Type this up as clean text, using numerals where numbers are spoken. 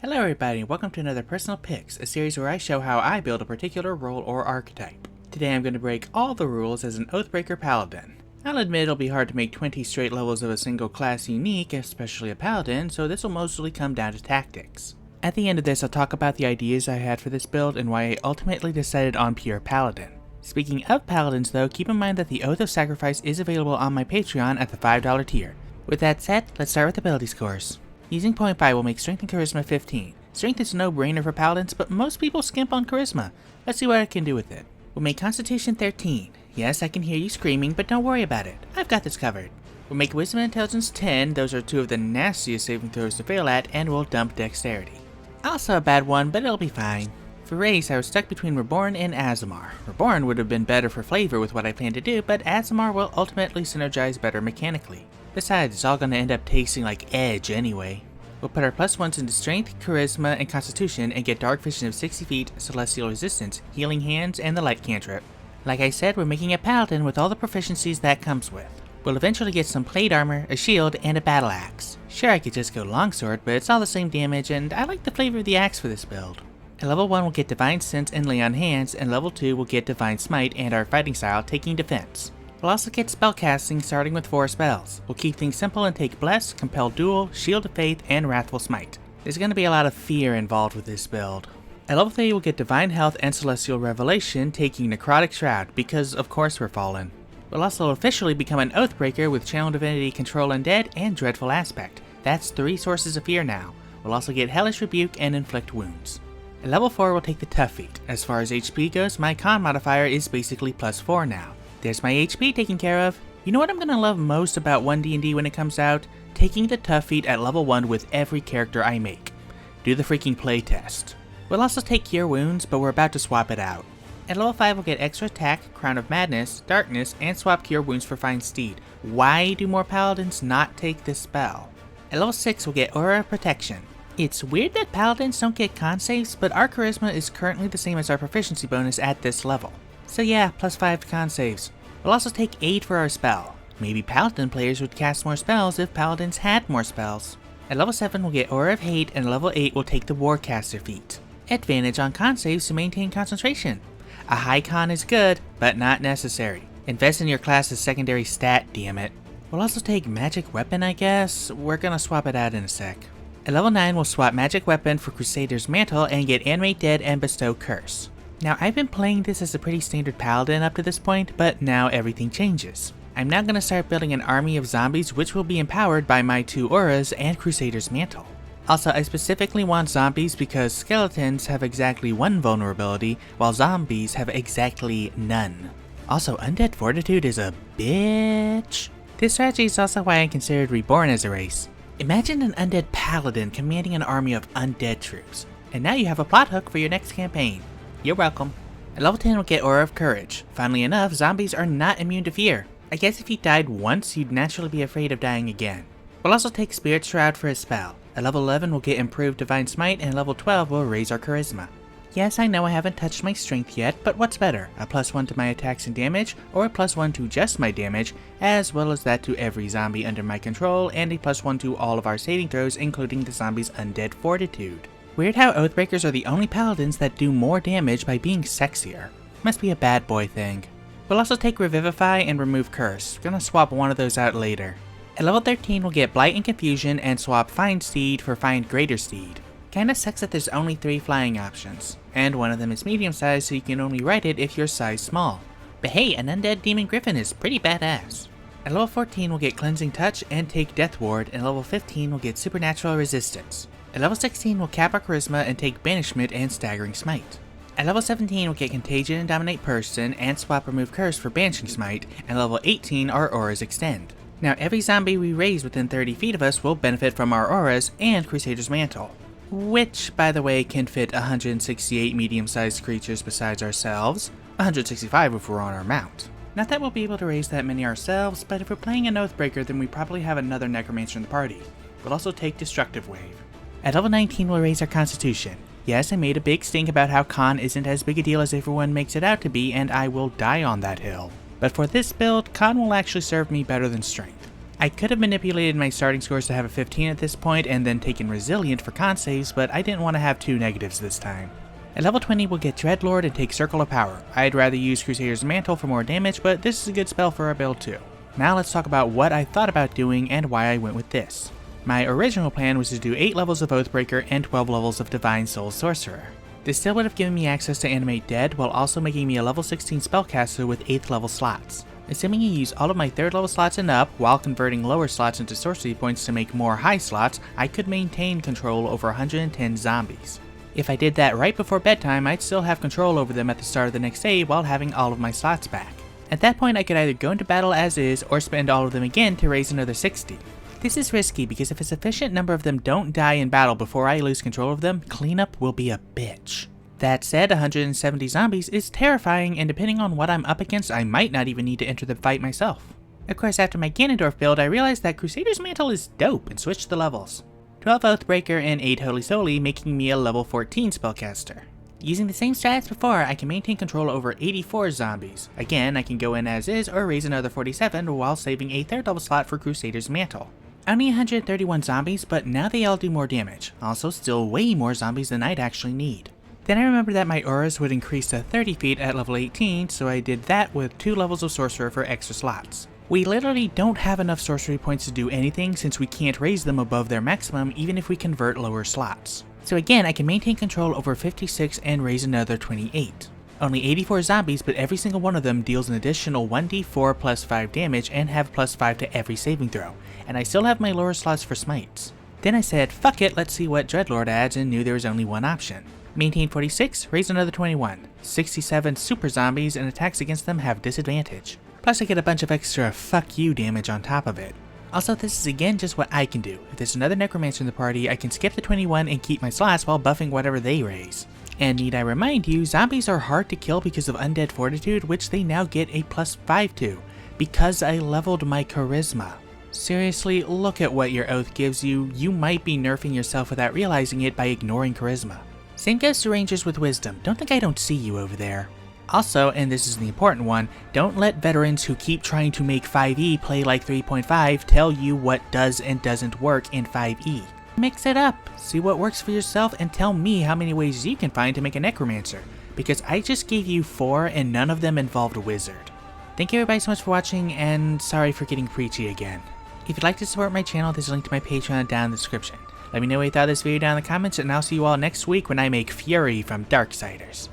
Hello everybody and welcome to another Personal Picks, a series where I show how I build a particular role or archetype. Today I'm going to break all the rules as an Oathbreaker Paladin. I'll admit it'll be hard to make 20 straight levels of a single class unique, especially a Paladin, so this will mostly come down to tactics. At the end of this I'll talk about the ideas I had for this build and why I ultimately decided on pure Paladin. Speaking of Paladins though, keep in mind that the Oath of Sacrifice is available on my Patreon at the $5 tier. With that said, let's start with ability scores. Using point buy will make Strength and Charisma 15. Strength is a no-brainer for Paladins, but most people skimp on Charisma. Let's see what I can do with it. We'll make Constitution 13. Yes, I can hear you screaming, but don't worry about it. I've got this covered. We'll make Wisdom and Intelligence 10, those are two of the nastiest saving throws to fail at, and we'll dump Dexterity. Also a bad one, but it'll be fine. For race, I was stuck between Reborn and Aasimar. Reborn would have been better for flavor with what I plan to do, but Aasimar will ultimately synergize better mechanically. Besides, it's all going to end up tasting like Edge anyway. We'll put our +1s into Strength, Charisma, and Constitution and get Dark Vision of 60 feet, Celestial Resistance, Healing Hands, and the Light Cantrip. Like I said, we're making a Paladin with all the proficiencies that comes with. We'll eventually get some Plate Armor, a Shield, and a Battle Axe. Sure, I could just go Longsword, but it's all the same damage, and I like the flavor of the axe for this build. At level 1 we'll get Divine Sense and Lay on Hands, and level 2 we'll get Divine Smite and our fighting style, taking Defense. We'll also get spellcasting starting with 4 spells. We'll keep things simple and take Bless, Compel Duel, Shield of Faith, and Wrathful Smite. There's going to be a lot of fear involved with this build. At level 3 we'll get Divine Health and Celestial Revelation, taking Necrotic Shroud, because of course we're fallen. We'll also officially become an Oathbreaker with Channel Divinity, Control Undead, and Dreadful Aspect. That's 3 sources of fear now. We'll also get Hellish Rebuke and Inflict Wounds. At level 4 we'll take the Tough Feat. As far as HP goes, my Con modifier is basically +4 now. There's my HP taken care of. You know what I'm gonna love most about 1D&D when it comes out? Taking the Tough Feat at level 1 with every character I make. Do the freaking playtest. We'll also take Cure Wounds, but we're about to swap it out. At level 5 we'll get Extra Attack, Crown of Madness, Darkness, and swap Cure Wounds for Fine Steed. Why do more Paladins not take this spell? At level 6 we'll get Aura of Protection. It's weird that Paladins don't get con saves, but our Charisma is currently the same as our proficiency bonus at this level. So yeah, +5 to con saves. We'll also take Aid for our spell. Maybe Paladin players would cast more spells if Paladins had more spells. At level 7 we'll get Aura of Hate, and at level 8 we'll take the Warcaster feat. Advantage on con saves to maintain concentration. A high con is good, but not necessary. Invest in your class's secondary stat, damn it. We'll also take Magic Weapon, I guess. We're gonna swap it out in a sec. At level 9 we'll swap Magic Weapon for Crusader's Mantle and get Animate Dead and Bestow Curse. Now I've been playing this as a pretty standard Paladin up to this point, but now everything changes. I'm now going to start building an army of zombies which will be empowered by my 2 auras and Crusader's Mantle. Also, I specifically want zombies because skeletons have exactly 1 vulnerability, while zombies have exactly none. Also, Undead Fortitude is a bitch. This strategy is also why I considered Reborn as a race. Imagine an Undead Paladin commanding an army of undead troops, and now you have a plot hook for your next campaign. You're welcome. At level 10 we'll get Aura of Courage. Funnily enough, zombies are not immune to fear. I guess if you died once, you'd naturally be afraid of dying again. We'll also take Spirit Shroud for a spell. At level 11 we'll get Improved Divine Smite, and at level 12 we'll raise our Charisma. Yes, I know I haven't touched my Strength yet, but what's better? A +1 to my attacks and damage, or a +1 to just my damage, as well as that to every zombie under my control, and a +1 to all of our saving throws, including the zombie's Undead Fortitude. Weird how Oathbreakers are the only Paladins that do more damage by being sexier. Must be a bad boy thing. We'll also take Revivify and remove Curse. Gonna swap one of those out later. At level 13 we'll get Blight and Confusion and swap Find Steed for Find Greater Steed. Kinda sucks that there's only 3 flying options, and one of them is medium size so you can only ride it if you're size small. But hey, an Undead Demon Griffin is pretty badass. At level 14 we'll get Cleansing Touch and take Death Ward, and level 15 we'll get Supernatural Resistance. At level 16 we'll cap our Charisma and take Banishment and Staggering Smite. At level 17 we'll get Contagion and Dominate Person and swap Remove Curse for Banishing Smite, and level 18 our auras extend. Now every zombie we raise within 30 feet of us will benefit from our auras and Crusader's Mantle. Which, by the way, can fit 168 medium-sized creatures besides ourselves, 165 if we're on our mount. Not that we'll be able to raise that many ourselves, but if we're playing an Oathbreaker then we probably have another Necromancer in the party. We'll also take Destructive Wave. At level 19 we'll raise our Constitution. Yes, I made a big stink about how Con isn't as big a deal as everyone makes it out to be, and I will die on that hill. But for this build, Con will actually serve me better than Strength. I could have manipulated my starting scores to have a 15 at this point and then taken Resilient for con saves, but I didn't want to have two negatives this time. At level 20 we'll get Dreadlord and take Circle of Power. I'd rather use Crusader's Mantle for more damage, but this is a good spell for our build too. Now let's talk about what I thought about doing and why I went with this. My original plan was to do 8 levels of Oathbreaker and 12 levels of Divine Soul Sorcerer. This still would have given me access to Animate Dead while also making me a level 16 spellcaster with 8th level slots. Assuming you use all of my 3rd level slots and up, while converting lower slots into sorcery points to make more high slots, I could maintain control over 110 zombies. If I did that right before bedtime, I'd still have control over them at the start of the next day while having all of my slots back. At that point I could either go into battle as is or spend all of them again to raise another 60. This is risky because if a sufficient number of them don't die in battle before I lose control of them, cleanup will be a bitch. That said, 170 zombies is terrifying, and depending on what I'm up against, I might not even need to enter the fight myself. Of course, after my Ganondorf build, I realized that Crusader's Mantle is dope and switched the levels. 12 Oathbreaker and 8 Holy Soli, making me a level 14 spellcaster. Using the same stats before, I can maintain control over 84 zombies. Again, I can go in as is or raise another 47 while saving a 3rd level slot for Crusader's Mantle. Only 131 zombies, but now they all do more damage. Also, still way more zombies than I'd actually need. Then I remembered that my auras would increase to 30 feet at level 18, so I did that with 2 levels of Sorcerer for extra slots. We literally don't have enough sorcery points to do anything since we can't raise them above their maximum even if we convert lower slots. So again, I can maintain control over 56 and raise another 28. Only 84 zombies, but every single one of them deals an additional 1d4 plus 5 damage and have plus 5 to every saving throw, and I still have my lower slots for smites. Then I said, fuck it, let's see what Dreadlord adds, and knew there was only one option. Maintain 46, raise another 21. 67 super zombies and attacks against them have disadvantage. Plus I get a bunch of extra fuck you damage on top of it. Also, this is again just what I can do. If there's another Necromancer in the party, I can skip the 21 and keep my slots while buffing whatever they raise. And need I remind you, zombies are hard to kill because of Undead Fortitude, which they now get a plus 5 to, because I leveled my Charisma. Seriously, look at what your oath gives you. You might be nerfing yourself without realizing it by ignoring Charisma. Same goes to Rangers with Wisdom. Don't think I don't see you over there. Also, and this is the important one, don't let veterans who keep trying to make 5e play like 3.5 tell you what does and doesn't work in 5e. Mix it up, see what works for yourself, and tell me how many ways you can find to make a Necromancer, because I just gave you 4 and none of them involved a wizard. Thank you everybody so much for watching, and sorry for getting preachy again. If you'd like to support my channel, there's a link to my Patreon down in the description. Let me know what you thought of this video down in the comments, and I'll see you all next week when I make Fury from Darksiders.